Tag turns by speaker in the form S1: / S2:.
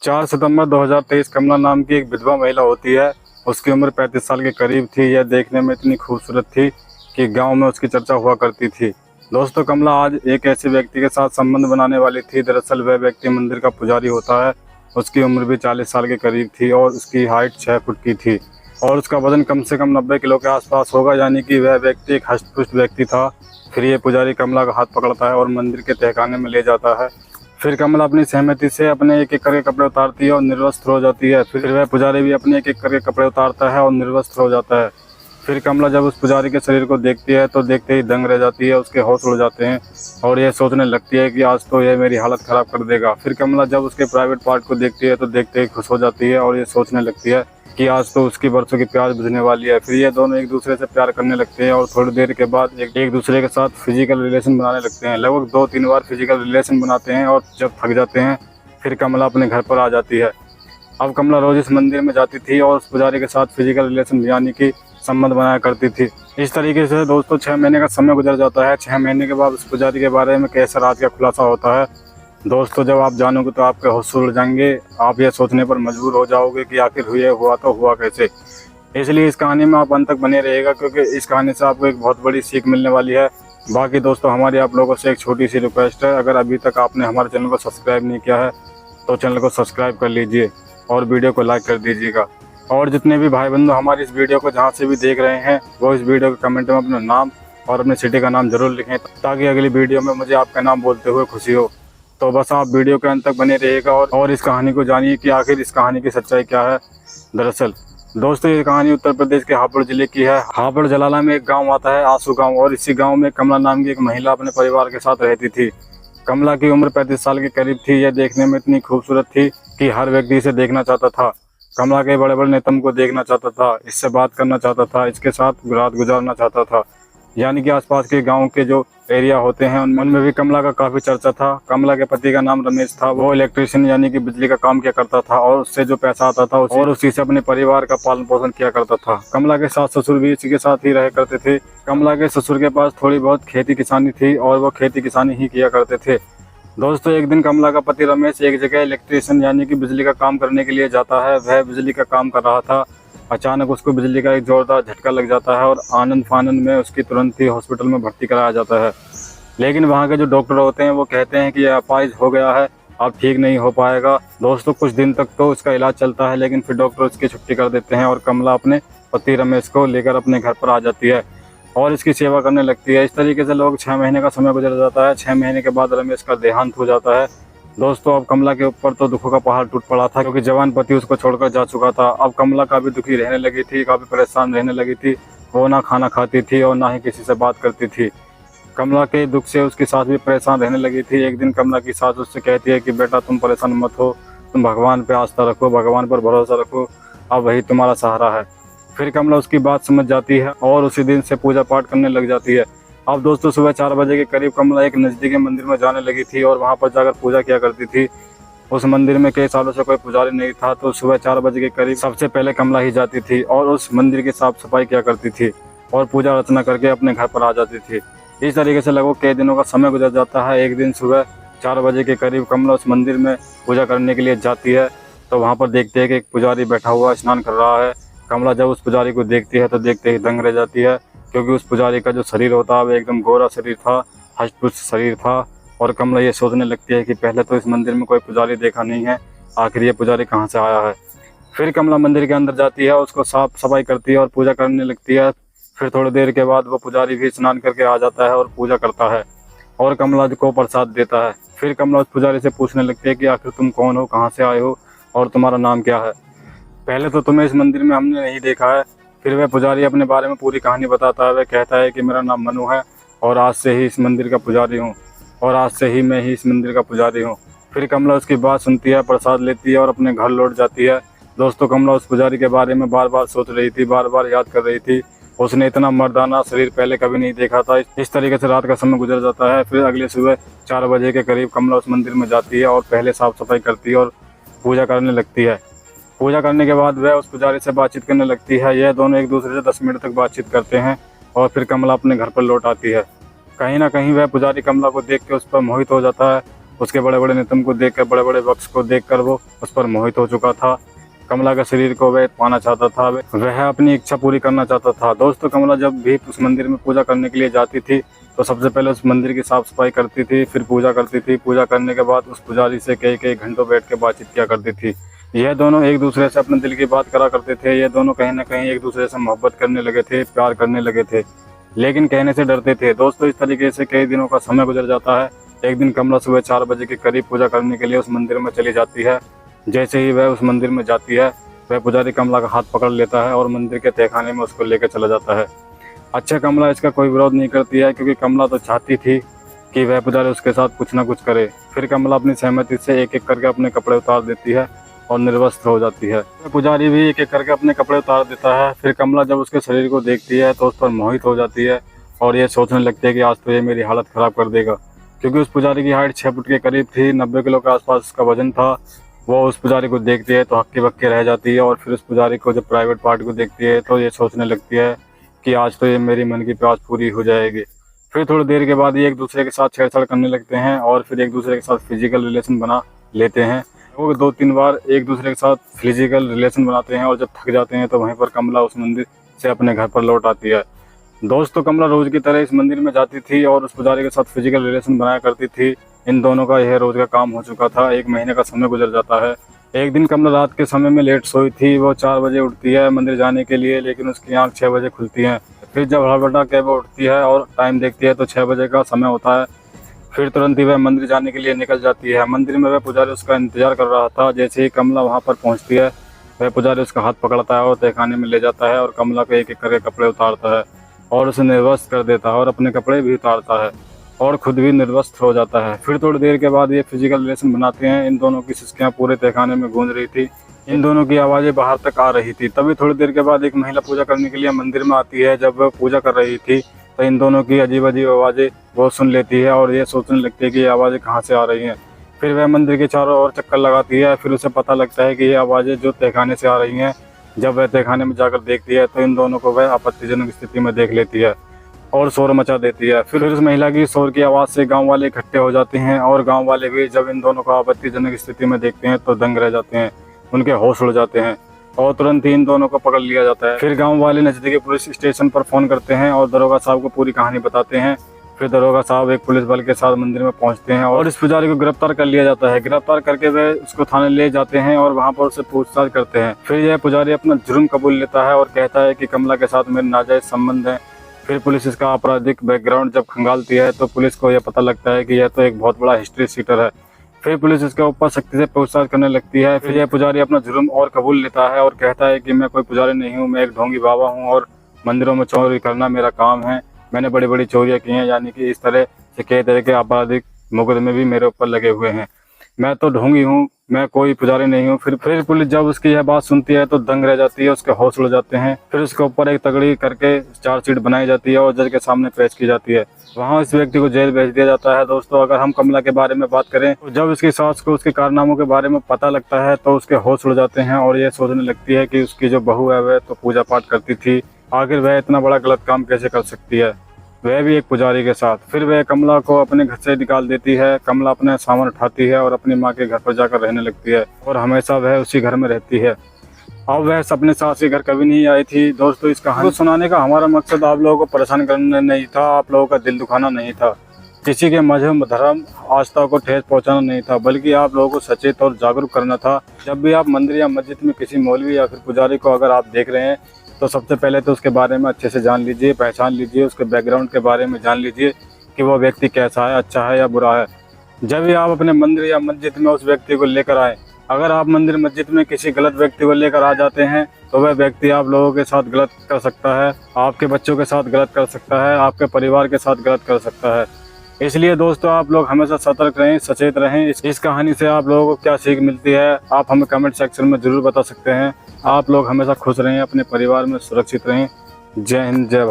S1: 4 सितंबर 2023 कमला नाम की एक विधवा महिला होती है। उसकी उम्र 35 साल के करीब थी। यह देखने में इतनी खूबसूरत थी कि गांव में उसकी चर्चा हुआ करती थी। दोस्तों, कमला आज एक ऐसे व्यक्ति के साथ संबंध बनाने वाली थी। दरअसल वह व्यक्ति मंदिर का पुजारी होता है। उसकी उम्र भी 40 साल के करीब थी और उसकी हाइट 6 फुट की थी और उसका वजन कम से कम 90 किलो के आसपास होगा, यानी कि वह व्यक्ति एक हष्ट-पुष्ट व्यक्ति था। फिर ये पुजारी कमला का हाथ पकड़ता है और मंदिर के तहखाने में ले जाता है। फिर कमला अपनी सहमति से अपने एक एक करके कपड़े उतारती है और निर्वस्त्र हो जाती है। फिर वह पुजारी भी अपने एक एक करके कपड़े उतारता है और निर्वस्त्र हो जाता है। फिर कमला जब उस पुजारी के शरीर को देखती है तो देखते ही दंग रह जाती है। उसके होश उड़ जाते हैं और यह सोचने लगती है कि आज तो यह मेरी हालत ख़राब कर देगा। फिर कमला जब उसके प्राइवेट पार्ट को देखती है तो देखते ही खुश हो जाती है और ये सोचने लगती है कि आज तो उसकी बरसों की प्यास बुझने वाली है। फिर ये दोनों एक दूसरे से प्यार करने लगते हैं और थोड़ी देर के बाद एक दूसरे के साथ फिजिकल रिलेशन बनाने लगते हैं। लगभग 2-3 बार फिजिकल रिलेशन बनाते हैं और जब थक जाते हैं फिर कमला अपने घर पर आ जाती है। अब कमला रोज इस मंदिर में जाती थी और उस पुजारी के साथ फिजिकल रिलेशन यानी कि संबंध बनाया करती थी। इस तरीके से दोस्तों 6 महीने का समय गुजर जाता है। 6 महीने के बाद उस पुजारी के बारे में कैसा राज का खुलासा होता है। दोस्तों, जब आप जानोगे तो आपके होश उड़ जाएंगे। आप ये सोचने पर मजबूर हो जाओगे कि आखिर हुआ तो हुआ कैसे। इसलिए इस कहानी में आप अंत तक बने रहिएगा, क्योंकि इस कहानी से आपको एक बहुत बड़ी सीख मिलने वाली है। बाकी दोस्तों, हमारी आप लोगों से एक छोटी सी रिक्वेस्ट है, अगर अभी तक आपने हमारे चैनल को सब्सक्राइब नहीं किया है तो चैनल को सब्सक्राइब कर लीजिए और वीडियो को लाइक कर दीजिएगा। और जितने भी भाई बंधु हमारी इस वीडियो को जहाँ से भी देख रहे हैं वो इस वीडियो के कमेंट में अपना नाम और अपने सिटी का नाम जरूर लिखें, ताकि अगली वीडियो में मुझे आपका नाम बोलते हुए खुशी हो। तो बस आप वीडियो के अंत तक बने रहिएगा और इस कहानी को जानिए कि आखिर इस कहानी की सच्चाई क्या है। दरअसल दोस्तों, ये कहानी उत्तर प्रदेश के हापुड़ जिले की है। हापुड़ जलाला में एक गांव आता है, आंसू गांव, और इसी गांव में कमला नाम की एक महिला अपने परिवार के साथ रहती थी। कमला की उम्र 35 साल के करीब थी। यह देखने में इतनी खूबसूरत थी कि हर व्यक्ति इसे देखना चाहता था। कमला के बड़े बड़े नेताओं को देखना चाहता था, इससे बात करना चाहता था, इसके साथ रात गुजारना चाहता था। यानी कि आसपास के गांव के जो एरिया होते हैं उनमें भी कमला का काफी चर्चा था। कमला के पति का नाम रमेश था। वो इलेक्ट्रिशियन यानी कि बिजली का काम किया करता था और उससे जो पैसा आता था और उसी से अपने परिवार का पालन पोषण किया करता था। कमला के सास ससुर भी इसी के साथ ही रह करते थे। कमला के ससुर के पास थोड़ी बहुत खेती किसानी थी और वो खेती किसानी ही किया करते थे। दोस्तों, एक दिन कमला का पति रमेश एक जगह इलेक्ट्रिशियन यानी कि बिजली का काम करने के लिए जाता है। वह बिजली का काम कर रहा था। अचानक उसको बिजली का एक जोरदार झटका लग जाता है और आनंद फानंद में उसकी तुरंत ही हॉस्पिटल में भर्ती कराया जाता है। लेकिन वहाँ के जो डॉक्टर होते हैं वो कहते हैं कि यह अपाहिज हो गया है, अब ठीक नहीं हो पाएगा। दोस्तों, कुछ दिन तक तो उसका इलाज चलता है, लेकिन फिर डॉक्टर उसकी छुट्टी कर देते हैं और कमला अपने पति रमेश को लेकर अपने घर पर आ जाती है और इसकी सेवा करने लगती है। इस तरीके से लोग 6 महीने का समय गुजर जाता है। 6 महीने के बाद रमेश का देहांत हो जाता है। दोस्तों, अब कमला के ऊपर तो दुखों का पहाड़ टूट पड़ा था, क्योंकि जवान पति उसको छोड़कर जा चुका था। अब कमला काफी दुखी रहने लगी थी, काफी परेशान रहने लगी थी। वो ना खाना खाती थी और ना ही किसी से बात करती थी। कमला के दुख से उसकी सास भी परेशान रहने लगी थी। एक दिन कमला की सास उससे कहती है कि बेटा, तुम परेशान मत हो, तुम भगवान पे आस्था रखो, भगवान पर भरोसा रखो, अब वही तुम्हारा सहारा है। फिर कमला उसकी बात समझ जाती है और उसी दिन से पूजा पाठ करने लग जाती है। अब दोस्तों, सुबह 4 बजे के करीब कमला एक नज़दीकी मंदिर में जाने लगी थी और वहां पर जाकर पूजा किया करती थी। उस मंदिर में कई सालों से कोई पुजारी नहीं था, तो सुबह 4 बजे के करीब सबसे पहले कमला ही जाती थी और उस मंदिर की साफ सफाई किया करती थी और पूजा अर्चना करके अपने घर पर आ जाती थी। इस तरीके से लगभग कई दिनों का समय गुजर जाता है। एक दिन सुबह 4 बजे के करीब कमला उस मंदिर में पूजा करने के लिए जाती है, तो वहाँ पर देखती है कि एक पुजारी बैठा हुआ स्नान कर रहा है। कमला जब उस पुजारी को देखती है तो देखते ही दंग रह जाती है, क्योंकि उस पुजारी का जो शरीर होता है वो एकदम गोरा शरीर था, हष्ट-पुष्ट शरीर था। और कमला ये सोचने लगती है कि पहले तो इस मंदिर में कोई पुजारी देखा नहीं है, आखिर ये पुजारी कहाँ से आया है। फिर कमला मंदिर के अंदर जाती है, उसको साफ सफाई करती है और पूजा करने लगती है। फिर थोड़ी देर के बाद वो पुजारी भी स्नान करके आ जाता है और पूजा करता है और कमला को प्रसाद देता है। फिर कमला उस पुजारी से पूछने लगती है कि आखिर तुम कौन हो, कहाँ से आए हो और तुम्हारा नाम क्या है। पहले तो तुम्हें इस मंदिर में हमने नहीं देखा है। फिर वह पुजारी अपने बारे में पूरी कहानी बताता है। वह कहता है कि मेरा नाम मनु है और आज से ही इस मंदिर का पुजारी हूँ और आज से ही मैं ही इस मंदिर का पुजारी हूँ। फिर कमला उसकी बात सुनती है, प्रसाद लेती है और अपने घर लौट जाती है। दोस्तों, कमला उस पुजारी के बारे में बार बार सोच रही थी, बार बार याद कर रही थी। उसने इतना मर्दाना शरीर पहले कभी नहीं देखा था। इस तरीके से रात का समय गुजर जाता है। फिर अगले सुबह 4 बजे के करीब कमला उस मंदिर में जाती है और पहले साफ सफाई करती है और पूजा करने लगती है। पूजा करने के बाद वह उस पुजारी से बातचीत करने लगती है। यह दोनों एक दूसरे से 10 मिनट तक बातचीत करते हैं और फिर कमला अपने घर पर लौट आती है। कहीं ना कहीं वह पुजारी कमला को देख के उस पर मोहित हो जाता है। उसके बड़े बड़े नितंब को देखकर, बड़े बड़े वक्ष को देखकर वो उस पर मोहित हो चुका था। कमला के शरीर को वह पाना चाहता था, वह अपनी इच्छा पूरी करना चाहता था। दोस्तों, कमला जब भी उस मंदिर में पूजा करने के लिए जाती थी तो सबसे पहले उस मंदिर की साफ सफाई करती थी, फिर पूजा करती थी। पूजा करने के बाद उस पुजारी से कई घंटों बैठ के बातचीत किया करती थी। यह दोनों एक दूसरे से अपने दिल की बात करा करते थे। ये दोनों कहीं ना कहीं एक दूसरे से मोहब्बत करने लगे थे, प्यार करने लगे थे, लेकिन कहने से डरते थे। दोस्तों, इस तरीके से कई दिनों का समय गुजर जाता है। एक दिन कमला सुबह 4 बजे के करीब पूजा करने के लिए उस मंदिर में चली जाती है। जैसे ही वह उस मंदिर में जाती है, वह पुजारी कमला का हाथ पकड़ लेता है और मंदिर के तहखाने में उसको लेकर चला जाता है। अच्छा, कमला इसका कोई विरोध नहीं करती है, क्योंकि कमला तो चाहती थी कि वह पुजारी उसके साथ कुछ ना कुछ करे। फिर कमला अपनी सहमति से एक एक करके अपने कपड़े उतार देती है और निर्वस्त्र हो जाती है। पुजारी भी एक एक करके अपने कपड़े उतार देता है। फिर कमला जब उसके शरीर को देखती है तो उस पर मोहित हो जाती है और ये सोचने लगती है कि आज तो ये मेरी हालत खराब कर देगा, क्योंकि उस पुजारी की हाइट 6 फुट के करीब थी, 90 किलो के आसपास उसका वजन था। वो उस पुजारी को देखती है तो हक्के बक्के रह जाती है और फिर उस पुजारी को जब प्राइवेट पार्ट को देखती है तो ये सोचने लगती है कि आज तो ये मेरी मन की प्यास पूरी हो जाएगी। फिर थोड़ी देर के बाद ये एक दूसरे के साथ छेड़छाड़ करने लगते हैं और फिर एक दूसरे के साथ फिजिकल रिलेशन बना लेते हैं। वो 2-3 बार एक दूसरे के साथ फिजिकल रिलेशन बनाते हैं और जब थक जाते हैं तो वहीं पर कमला उस मंदिर से अपने घर पर लौट आती है। दोस्तों, कमला रोज की तरह इस मंदिर में जाती थी और उस पुजारी के साथ फिजिकल रिलेशन बनाया करती थी। इन दोनों का यह रोज का काम हो चुका था। 1 महीने का समय गुजर जाता है। एक दिन कमला रात के समय में लेट सोई थी। वो 4 बजे उठती है मंदिर जाने के लिए, लेकिन उसकी आंख 6 बजे खुलती है। फिर जब हड़बड़ा के वो उठती है और टाइम देखती है तो 6 बजे का समय होता है। फिर तुरंत ही वह मंदिर जाने के लिए निकल जाती है। मंदिर में वह पुजारी उसका इंतजार कर रहा था। जैसे ही कमला वहां पर पहुंचती है, वह पुजारी उसका हाथ पकड़ता है और तहखाने में ले जाता है और कमला को एक एक करके कपड़े उतारता है और उसे निर्वस्त्र कर देता है और अपने कपड़े भी उतारता है और खुद भी निर्वस्त्र हो जाता है। फिर थोड़ी देर के बाद ये फिजिकल रिलेशन बनाते हैं। इन दोनों की सिसकियां पूरे तहखाने में गूंज रही थी। इन दोनों की आवाज़ें बाहर तक आ रही थी। तभी थोड़ी देर के बाद एक महिला पूजा करने के लिए मंदिर में आती है। जब वह पूजा कर रही थी तो इन दोनों की अजीब अजीब आवाज़ें वो सुन लेती है और ये सोचने लगती है कि ये आवाज़ें कहाँ से आ रही हैं। फिर वह मंदिर के चारों ओर चक्कर लगाती है। फिर उसे पता लगता है कि ये आवाज़ें जो तहखाने से आ रही हैं। जब वह तहखाने में जाकर देखती है तो इन दोनों को वह आपत्तिजनक स्थिति में देख लेती है और शोर मचा देती है। फिर उस महिला की शोर की आवाज़ से गांव वाले इकट्ठे हो जाते हैं और गांव वाले भी जब इन दोनों को आपत्तिजनक स्थिति में देखते हैं तो दंग रह जाते हैं, उनके होश उड़ जाते हैं और तुरंत ही इन दोनों को पकड़ लिया जाता है। फिर गांव वाले नजदीकी पुलिस स्टेशन पर फोन करते हैं और दरोगा साहब को पूरी कहानी बताते हैं। फिर दरोगा साहब एक पुलिस बल के साथ मंदिर में पहुंचते हैं और इस पुजारी को गिरफ्तार कर लिया जाता है। गिरफ्तार करके वे उसको थाने ले जाते हैं और वहां पर उससे पूछताछ करते हैं। फिर यह पुजारी अपना जुर्म कबूल लेता है और कहता है कि कमला के साथ मेरे नाजायज संबंध हैं। फिर पुलिस इसका आपराधिक बैकग्राउंड जब खंगालती है तो पुलिस को यह पता लगता है कि यह तो एक बहुत बड़ा हिस्ट्री सीटर है। फिर पुलिस इसके ऊपर सख्ती से पूछताछ करने लगती है। फिर यह पुजारी अपना जुर्म और कबूल लेता है और कहता है कि मैं कोई पुजारी नहीं हूँ, मैं एक ढोंगी बाबा हूँ और मंदिरों में चोरी करना मेरा काम है। मैंने बड़ी बड़ी चोरियाँ की हैं, यानी कि इस तरह से कई तरह के आपराधिक मुकदमे भी मेरे ऊपर लगे हुए हैं। मैं तो ढोंगी हूँ, मैं कोई पुजारी नहीं हूँ। फिर पुलिस जब उसकी यह बात सुनती है तो दंग रह जाती है, उसके होश उड़ जाते हैं। फिर उसके ऊपर एक तगड़ी करके चार्जशीट बनाई जाती है और जज के सामने पेश की जाती है। वहाँ इस व्यक्ति को जेल भेज दिया जाता है। दोस्तों, अगर हम कमला के बारे में बात करें तो जब उसकी सास को उसके कारनामों के बारे में पता लगता है तो उसके होश उड़ जाते हैं और ये सोचने लगती है कि उसकी जो बहू है वह तो पूजा पाठ करती थी, आखिर वह इतना बड़ा गलत काम कैसे कर सकती है, वह भी एक पुजारी के साथ। फिर वह कमला को अपने घर से निकाल देती है। कमला अपने सामान उठाती है और अपनी माँ के घर पर जाकर रहने लगती है और हमेशा वह उसी घर में रहती है। अब वह अपने सास के घर कभी नहीं आई थी। दोस्तों, इस कहानी को सुनाने का हमारा मकसद आप लोगों को परेशान करना नहीं था, आप लोगों का दिल दुखाना नहीं था, किसी के मजहब, धर्म, आस्था को ठेस पहुंचाना नहीं था, बल्कि आप लोगों को सचेत और जागरूक करना था। जब भी आप मंदिर या मस्जिद में किसी मौलवी या फिर पुजारी को अगर आप देख रहे हैं तो सबसे पहले तो उसके बारे में अच्छे से जान लीजिए, पहचान लीजिए, उसके बैकग्राउंड के बारे में जान लीजिए कि वो व्यक्ति कैसा है, अच्छा है या बुरा है। जब भी आप अपने मंदिर या मस्जिद में उस व्यक्ति को लेकर आए, अगर आप मंदिर मस्जिद में किसी गलत व्यक्ति को लेकर आ जाते हैं तो वह व्यक्ति आप लोगों के साथ गलत कर सकता है, आपके बच्चों के साथ गलत कर सकता है, आपके परिवार के साथ गलत कर सकता है। इसलिए दोस्तों, आप लोग हमेशा सतर्क रहें, सचेत रहें। इस कहानी से आप लोगों को क्या सीख मिलती है आप हमें कमेंट सेक्शन में जरूर बता सकते हैं। आप लोग हमेशा खुश रहें, अपने परिवार में सुरक्षित रहें। जय हिंद, जय भारत।